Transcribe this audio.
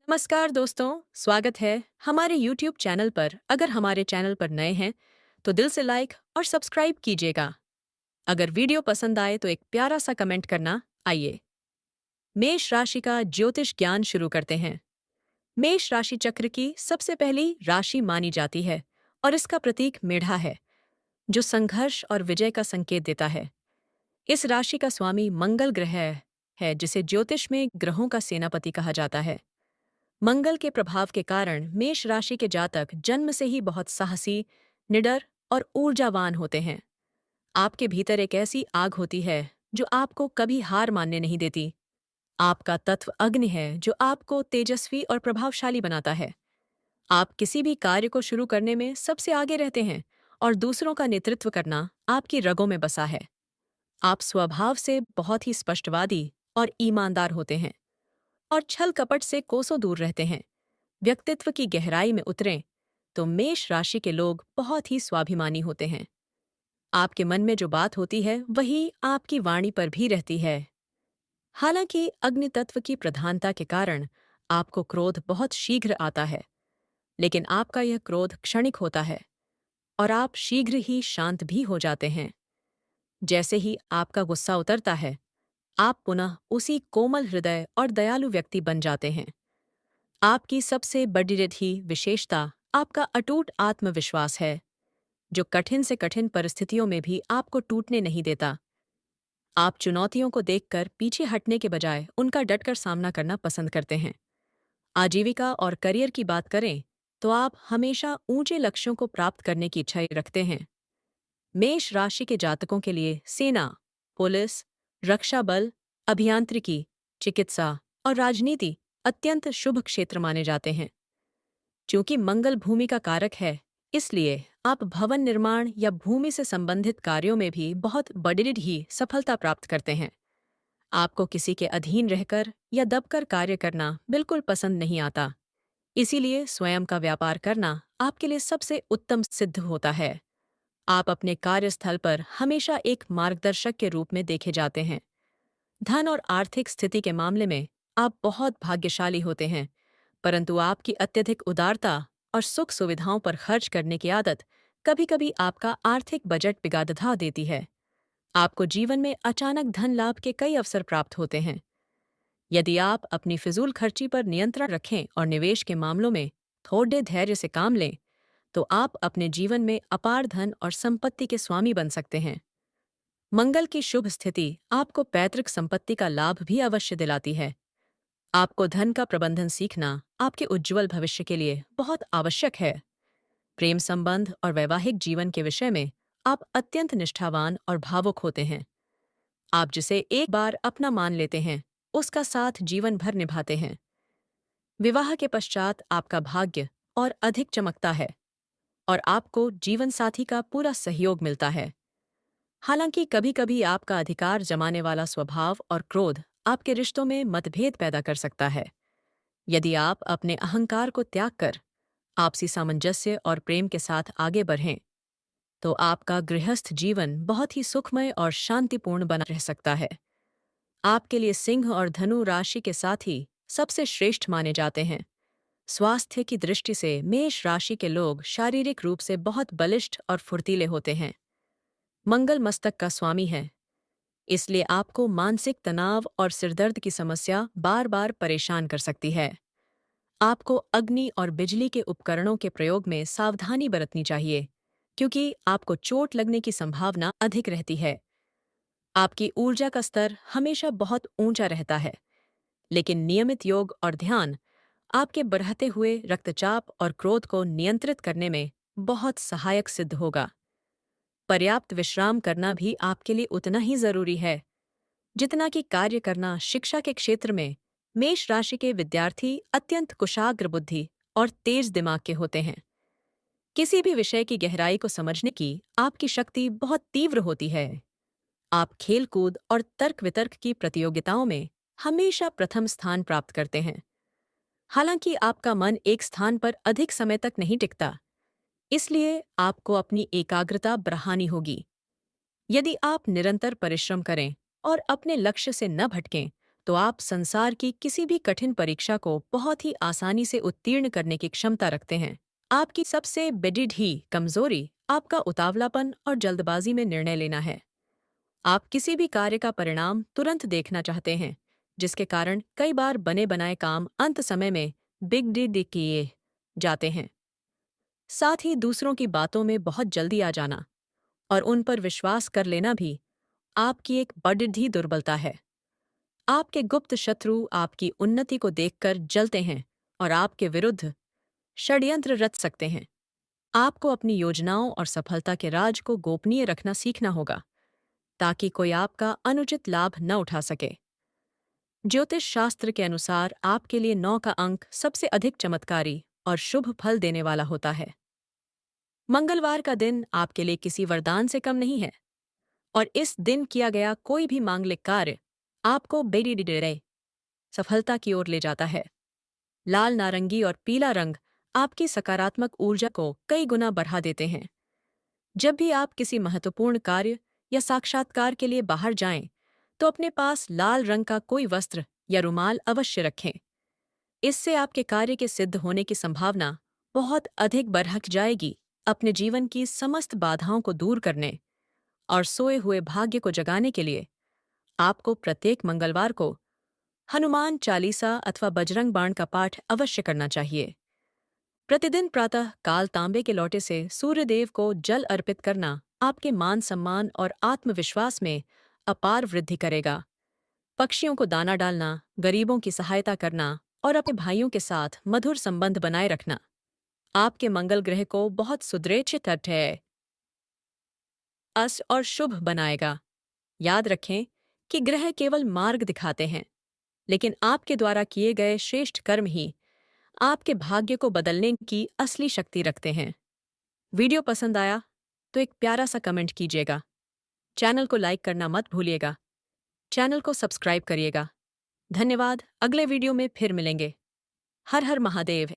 नमस्कार दोस्तों, स्वागत है हमारे YouTube चैनल पर। अगर हमारे चैनल पर नए हैं तो दिल से लाइक और सब्सक्राइब कीजिएगा। अगर वीडियो पसंद आए तो एक प्यारा सा कमेंट करना। आइए मेष राशि का ज्योतिष ज्ञान शुरू करते हैं। मेष राशि चक्र की सबसे पहली राशि मानी जाती है और इसका प्रतीक मेढ़ा है, जो संघर्ष और विजय का संकेत देता है। इस राशि का स्वामी मंगल ग्रह है, जिसे ज्योतिष में ग्रहों का सेनापति कहा जाता है। मंगल के प्रभाव के कारण मेष राशि के जातक जन्म से ही बहुत साहसी, निडर और ऊर्जावान होते हैं। आपके भीतर एक ऐसी आग होती है जो आपको कभी हार मानने नहीं देती। आपका तत्व अग्नि है, जो आपको तेजस्वी और प्रभावशाली बनाता है। आप किसी भी कार्य को शुरू करने में सबसे आगे रहते हैं और दूसरों का नेतृत्व करना आपकी रगों में बसा है। आप स्वभाव से बहुत ही स्पष्टवादी और ईमानदार होते हैं और छल कपट से कोसों दूर रहते हैं। व्यक्तित्व की गहराई में उतरें तो मेष राशि के लोग बहुत ही स्वाभिमानी होते हैं। आपके मन में जो बात होती है वही आपकी वाणी पर भी रहती है। हालांकि अग्नि तत्व की प्रधानता के कारण आपको क्रोध बहुत शीघ्र आता है, लेकिन आपका यह क्रोध क्षणिक होता है और आप शीघ्र ही शांत भी हो जाते हैं। जैसे ही आपका गुस्सा उतरता है, आप पुनः उसी कोमल हृदय और दयालु व्यक्ति बन जाते हैं। आपकी सबसे बड़ी विशेषता आपका अटूट आत्मविश्वास है, जो कठिन से कठिन परिस्थितियों में भी आपको टूटने नहीं देता। आप चुनौतियों को देखकर पीछे हटने के बजाय उनका डटकर सामना करना पसंद करते हैं। आजीविका और करियर की बात करें तो आप हमेशा ऊंचे लक्ष्यों को प्राप्त करने की इच्छा रखते हैं। मेष राशि के जातकों के लिए सेना, पुलिस, रक्षा बल, अभियांत्रिकी, चिकित्सा और राजनीति अत्यंत शुभ क्षेत्र माने जाते हैं। चूंकि मंगल भूमि का कारक है, इसलिए आप भवन निर्माण या भूमि से संबंधित कार्यों में भी बहुत बड़ी ही सफलता प्राप्त करते हैं। आपको किसी के अधीन रहकर या दबकर कार्य करना बिल्कुल पसंद नहीं आता। इसीलिए स्वयं का व्यापार करना आपके लिए सबसे उत्तम सिद्ध होता है। आप अपने कार्यस्थल पर हमेशा एक मार्गदर्शक के रूप में देखे जाते हैं। धन और आर्थिक स्थिति के मामले में आप बहुत भाग्यशाली होते हैं, परंतु आपकी अत्यधिक उदारता और सुख सुविधाओं पर खर्च करने की आदत कभी-कभी आपका आर्थिक बजट बिगाड़ देती है। आपको जीवन में अचानक धन लाभ के कई अवसर प्राप्त होते हैं। यदि आप अपनी फिजूल खर्ची पर नियंत्रण रखें और निवेश के मामलों में थोड़े धैर्य से काम लें, तो आप अपने जीवन में अपार धन और संपत्ति के स्वामी बन सकते हैं। मंगल की शुभ स्थिति आपको पैतृक संपत्ति का लाभ भी अवश्य दिलाती है। आपको धन का प्रबंधन सीखना आपके उज्ज्वल भविष्य के लिए बहुत आवश्यक है। प्रेम संबंध और वैवाहिक जीवन के विषय में आप अत्यंत निष्ठावान और भावुक होते हैं। आप जिसे एक बार अपना मान लेते हैं, उसका साथ जीवन भर निभाते हैं। विवाह के पश्चात आपका भाग्य और अधिक चमकता है और आपको जीवन साथी का पूरा सहयोग मिलता है। हालांकि कभी-कभी आपका अधिकार जमाने वाला स्वभाव और क्रोध आपके रिश्तों में मतभेद पैदा कर सकता है। यदि आप अपने अहंकार को त्याग कर आपसी सामंजस्य और प्रेम के साथ आगे बढ़ें, तो आपका गृहस्थ जीवन बहुत ही सुखमय और शांतिपूर्ण बना रह सकता है। आपके लिए सिंह और धनु राशि के साथी सबसे श्रेष्ठ माने जाते हैं। स्वास्थ्य की दृष्टि से मेष राशि के लोग शारीरिक रूप से बहुत बलिष्ठ और फुर्तीले होते हैं। मंगल मस्तक का स्वामी है, इसलिए आपको मानसिक तनाव और सिरदर्द की समस्या बार बार परेशान कर सकती है। आपको अग्नि और बिजली के उपकरणों के प्रयोग में सावधानी बरतनी चाहिए, क्योंकि आपको चोट लगने की संभावना अधिक रहती है। आपकी ऊर्जा का स्तर हमेशा बहुत ऊंचा रहता है, लेकिन नियमित योग और ध्यान आपके बढ़ते हुए रक्तचाप और क्रोध को नियंत्रित करने में बहुत सहायक सिद्ध होगा। पर्याप्त विश्राम करना भी आपके लिए उतना ही जरूरी है जितना कि कार्य करना। शिक्षा के क्षेत्र में मेष राशि के विद्यार्थी अत्यंत कुशाग्र बुद्धि और तेज दिमाग के होते हैं। किसी भी विषय की गहराई को समझने की आपकी शक्ति बहुत तीव्र होती है। आप खेलकूद और तर्क वितर्क की प्रतियोगिताओं में हमेशा प्रथम स्थान प्राप्त करते हैं। हालांकि आपका मन एक स्थान पर अधिक समय तक नहीं टिकता, इसलिए आपको अपनी एकाग्रता बढ़ानी होगी। यदि आप निरंतर परिश्रम करें और अपने लक्ष्य से न भटकें, तो आप संसार की किसी भी कठिन परीक्षा को बहुत ही आसानी से उत्तीर्ण करने की क्षमता रखते हैं। आपकी सबसे बड़ी कमजोरी आपका उतावलापन और जल्दबाजी में निर्णय लेना है। आप किसी भी कार्य का परिणाम तुरंत देखना चाहते हैं, जिसके कारण कई बार बने बनाए काम अंत समय में बिग डी किए जाते हैं। साथ ही दूसरों की बातों में बहुत जल्दी आ जाना और उन पर विश्वास कर लेना भी आपकी एक बड़ी दुर्बलता है। आपके गुप्त शत्रु आपकी उन्नति को देखकर जलते हैं और आपके विरुद्ध षड्यंत्र रच सकते हैं। आपको अपनी योजनाओं और सफलता के राज को गोपनीय रखना सीखना होगा, ताकि कोई आपका अनुचित लाभ न उठा सके। ज्योतिष शास्त्र के अनुसार आपके लिए 9 का अंक सबसे अधिक चमत्कारी और शुभ फल देने वाला होता है। मंगलवार का दिन आपके लिए किसी वरदान से कम नहीं है और इस दिन किया गया कोई भी मांगलिक कार्य आपको बेड़ी सफलता की ओर ले जाता है। लाल, नारंगी और पीला रंग आपकी सकारात्मक ऊर्जा को कई गुना बढ़ा देते हैं। जब भी आप किसी महत्वपूर्ण कार्य या साक्षात्कार के लिए बाहर जाएं, तो अपने पास लाल रंग का कोई वस्त्र या रुमाल अवश्य रखें। इससे आपके कार्य के सिद्ध होने की संभावना बहुत अधिक बढ़ जाएगी। अपने जीवन की समस्त बाधाओं को दूर करने और सोए हुए भाग्य को जगाने के लिए आपको प्रत्येक मंगलवार को हनुमान चालीसा अथवा बजरंग बाण का पाठ अवश्य करना चाहिए। प्रतिदिन प्रातः काल तांबे के लोटे से सूर्यदेव को जल अर्पित करना आपके मान सम्मान और आत्मविश्वास में अपार वृद्धि करेगा। पक्षियों को दाना डालना, गरीबों की सहायता करना और अपने भाइयों के साथ मधुर संबंध बनाए रखना आपके मंगल ग्रह को बहुत सुदृढ़ है अस और शुभ बनाएगा। याद रखें कि ग्रह केवल मार्ग दिखाते हैं, लेकिन आपके द्वारा किए गए श्रेष्ठ कर्म ही आपके भाग्य को बदलने की असली शक्ति रखते हैं। वीडियो पसंद आया तो एक प्यारा सा कमेंट कीजिएगा। चैनल को लाइक करना मत भूलिएगा। चैनल को सब्सक्राइब करिएगा। धन्यवाद। अगले वीडियो में फिर मिलेंगे। हर हर महादेव।